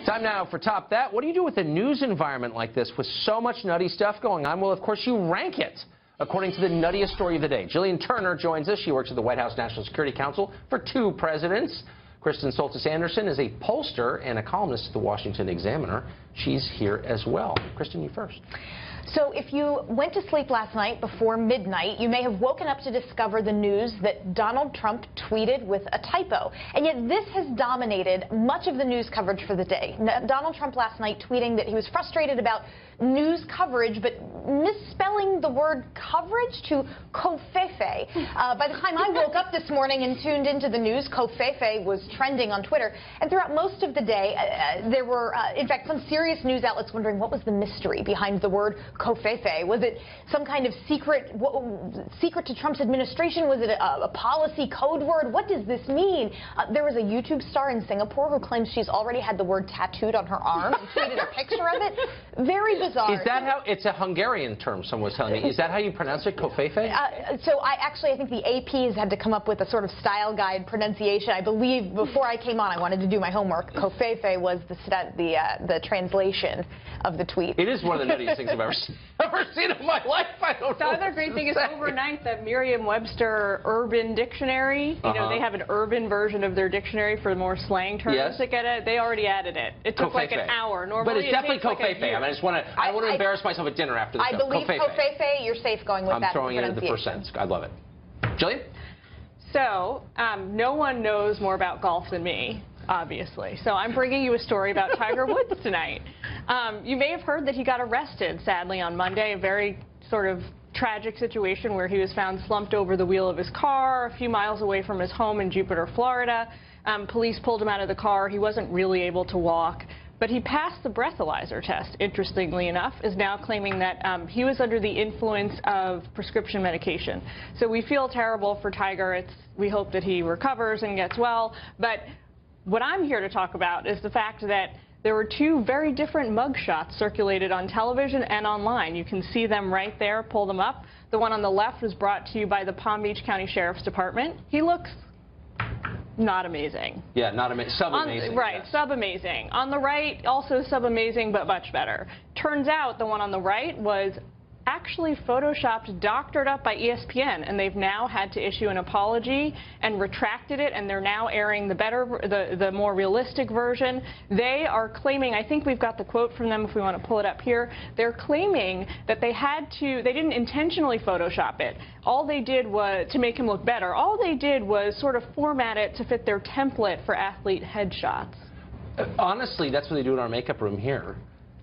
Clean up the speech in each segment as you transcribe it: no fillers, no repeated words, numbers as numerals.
Time now for Top That. What do you do with a news environment like this with so much nutty stuff going on? Well, of course, you rank it according to the nuttiest story of the day. Jillian Turner joins us. She works at the White House National Security Council for 2 presidents. Kristen Soltis Anderson is a pollster and a columnist at the Washington Examiner. She's here as well. Kristen, you first. So if you went to sleep last night before midnight, you may have woken up to discover the news that Donald Trump tweeted with a typo. And yet this has dominated much of the news coverage for the day. Donald Trump last night tweeting that he was frustrated about news coverage, but misspelling the word coverage to Covfefe. By the time I woke up this morning and tuned into the news, Covfefe was trending on Twitter. And throughout most of the day, there were, in fact, some serious news outlets wondering what was the mystery behind the word Covfefe. Was it some kind of secret to Trump's administration? Was it a policy code word? What does this mean? There was a YouTube star in Singapore who claims she's already had the word tattooed on her arm and tweeted a picture of it. Very bizarre. Is that how, it's a Hungarian term, someone was telling me. Is that how you pronounce it, Covfefe? So I think the AP has had to come up with a sort of style guide pronunciation. I believe before I came on, I wanted to do my homework. Covfefe was the translation of the tweet. It is one of the nuttiest things I've ever seen in my life. I don't know. The other great thing is overnight, the Merriam-Webster Urban Dictionary, you know, they have an urban version of their dictionary for more slang terms that get it. They already added it. It took like an hour. Normally, but it's definitely Covfefe. I mean, I don't want to embarrass myself at dinner after the show. I believe Covfefe. You're safe going with that. I'm throwing it into the percents. I love it. Jillian? So, no one knows more about golf than me, obviously. So I'm bringing you a story about Tiger Woods tonight. You may have heard that he got arrested, sadly, on Monday, a very sort of tragic situation where he was found slumped over the wheel of his car a few miles away from his home in Jupiter, Florida. Police pulled him out of the car. He wasn't really able to walk. But he passed the breathalyzer test, interestingly enough, is now claiming that he was under the influence of prescription medication. So we feel terrible for Tiger. We hope that he recovers and gets well. But what I'm here to talk about is the fact that there were 2 very different mugshots circulated on television and online. You can see them right there. Pull them up. The one on the left was brought to you by the Palm Beach County Sheriff's Department. He looks not amazing. Yeah, not amazing. Sub-amazing. Right, yes. Sub-amazing. On the right, also sub-amazing, but much better. Turns out the one on the right was actually photoshopped, doctored up by ESPN, and they've now had to issue an apology and retracted it, and they're now airing the more realistic version. They are claiming, I think we've got the quote from them if we want to pull it up here, they're claiming that they didn't intentionally Photoshop it. All they did was, to make him look better, all they did was sort of format it to fit their template for athlete headshots. Honestly, that's what they do in our makeup room here.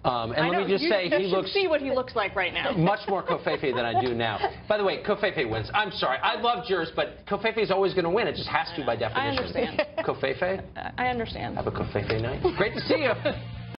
And let me just say, he looks... see what he looks like right now. Much more Covfefe than I do now. By the way, Covfefe wins. I'm sorry. I loved yours, but Covfefe is always going to win. It just has to by definition. I understand. Covfefe? I understand. Have a Covfefe night. Great to see you.